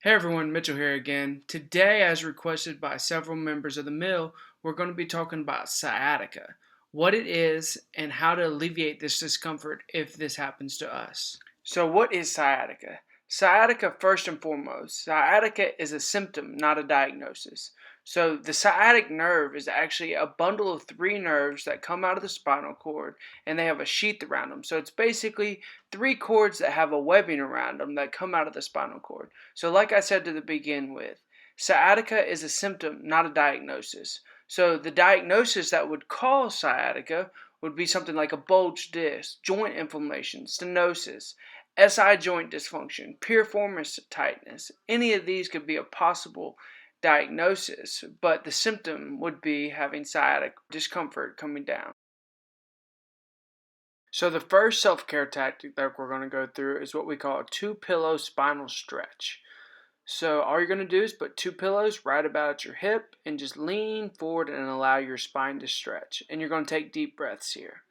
Hey everyone, Mitchell here again. Today, as requested by several members of the mill, we're going to be talking about sciatica, what it is, and how to alleviate this discomfort if this happens to us. So, what is sciatica? Sciatica, first and foremost, sciatica is a symptom, not a diagnosis. So, the sciatic nerve is actually a bundle of three nerves that come out of the spinal cord and they have a sheath around them. So, it's basically three cords that have a webbing around them that come out of the spinal cord. So, like I said to begin with, sciatica is a symptom, not a diagnosis. So, the diagnosis that would cause sciatica would be something like a bulged disc, joint inflammation, stenosis, SI joint dysfunction, piriformis tightness. Any of these could be a possible diagnosis, but the symptom would be having sciatic discomfort coming down. So the first self-care tactic that we're going to go through is what we call a two-pillow spinal stretch. So all you're going to do is put two pillows right about at your hip and just lean forward and allow your spine to stretch. And you're going to take deep breaths here.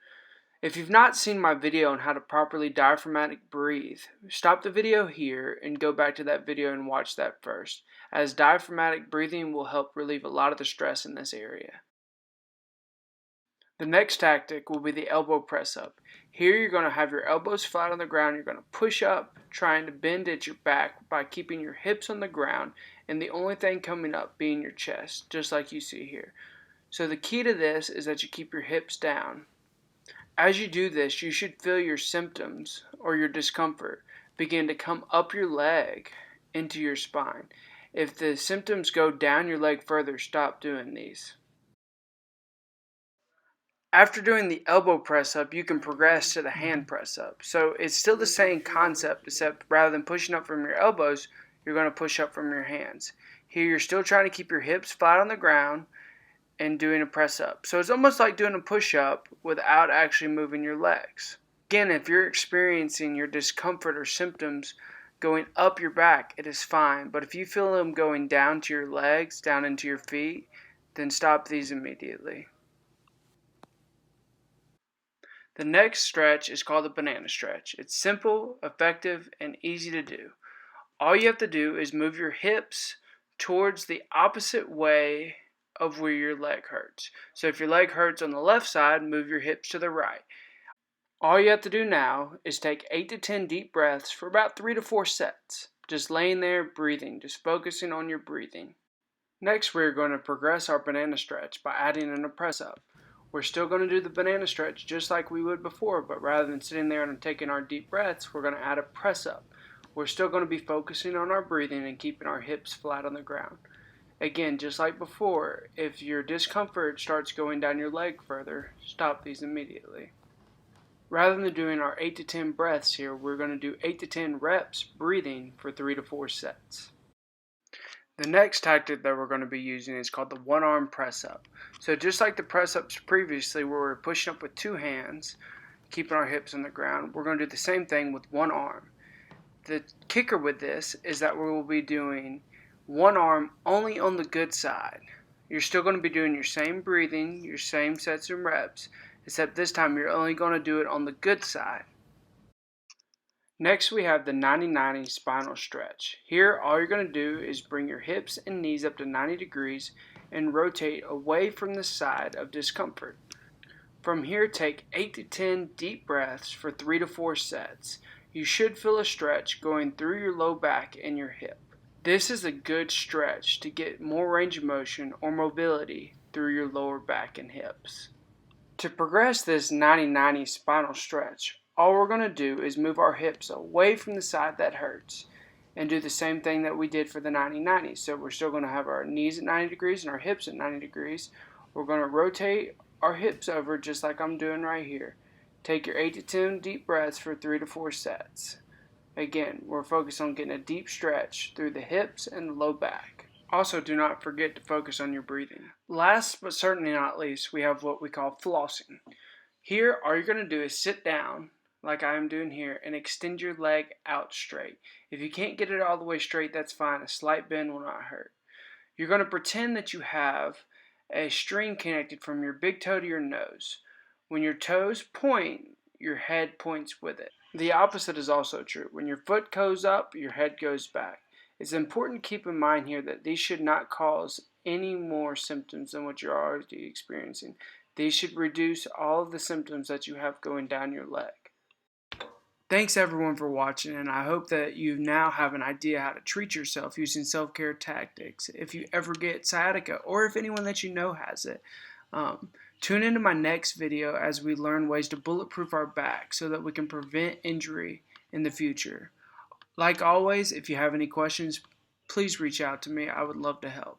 If you've not seen my video on how to properly diaphragmatic breathe, stop the video here and go back to that video and watch that first, as diaphragmatic breathing will help relieve a lot of the stress in this area. The next tactic will be the elbow press up. Here you're going to have your elbows flat on the ground. You're going to push up, trying to bend at your back by keeping your hips on the ground and the only thing coming up being your chest, just like you see here. So the key to this is that you keep your hips down. As you do this, you should feel your symptoms or your discomfort begin to come up your leg into your spine. If the symptoms go down your leg further, stop doing these. After doing the elbow press up, you can progress to the hand press up. So it's still the same concept, except rather than pushing up from your elbows, you're going to push up from your hands. Here you're still trying to keep your hips flat on the ground and doing a press up. So it's almost like doing a push up without actually moving your legs. Again, if you're experiencing your discomfort or symptoms going up your back, it is fine. But if you feel them going down to your legs, down into your feet, then stop these immediately. The next stretch is called the banana stretch. It's simple, effective, and easy to do. All you have to do is move your hips towards the opposite way of where your leg hurts. So if your leg hurts on the left side, move your hips to the right. All you have to do now is take 8 to 10 deep breaths for about 3 to 4 sets. Just laying there breathing, just focusing on your breathing. Next, we're going to progress our banana stretch by adding in a press up. We're still going to do the banana stretch just like we would before, but rather than sitting there and taking our deep breaths, we're going to add a press up. We're still going to be focusing on our breathing and keeping our hips flat on the ground. Again, just like before, if your discomfort starts going down your leg further, stop these immediately. Rather than doing our 8 to 10 breaths here, we're going to do 8 to 10 reps breathing for 3 to 4 sets. The next tactic that we're going to be using is called the one arm press up. So just like the press ups previously where we're pushing up with two hands, keeping our hips on the ground, we're going to do the same thing with one arm. The kicker with this is that we will be doing one arm only on the good side. You're still going to be doing your same breathing, your same sets and reps, except this time you're only going to do it on the good side. Next we have the 90-90 spinal stretch. Here all you're going to do is bring your hips and knees up to 90 degrees and rotate away from the side of discomfort. From here take 8 to 10 deep breaths for 3 to 4 sets. You should feel a stretch going through your low back and your hip. This is a good stretch to get more range of motion or mobility through your lower back and hips. To progress this 90-90 spinal stretch, all we're going to do is move our hips away from the side that hurts and do the same thing that we did for the 90-90. So we're still going to have our knees at 90 degrees and our hips at 90 degrees. We're going to rotate our hips over just like I'm doing right here. Take your 8 to 10 deep breaths for 3 to 4 sets. Again, we're focused on getting a deep stretch through the hips and the low back. Also, do not forget to focus on your breathing. Last but certainly not least, we have what we call flossing. Here, all you're going to do is sit down, like I am doing here, and extend your leg out straight. If you can't get it all the way straight, that's fine. A slight bend will not hurt. You're going to pretend that you have a string connected from your big toe to your nose. When your toes point, your head points with it. The opposite is also true. When your foot goes up, your head goes back. It's important to keep in mind here that these should not cause any more symptoms than what you're already experiencing. These should reduce all of the symptoms that you have going down your leg. Thanks everyone for watching, and I hope that you now have an idea how to treat yourself using self-care tactics if you ever get sciatica or if anyone that you know has it. Tune into my next video as we learn ways to bulletproof our back so that we can prevent injury in the future. Like always, if you have any questions, please reach out to me. I would love to help.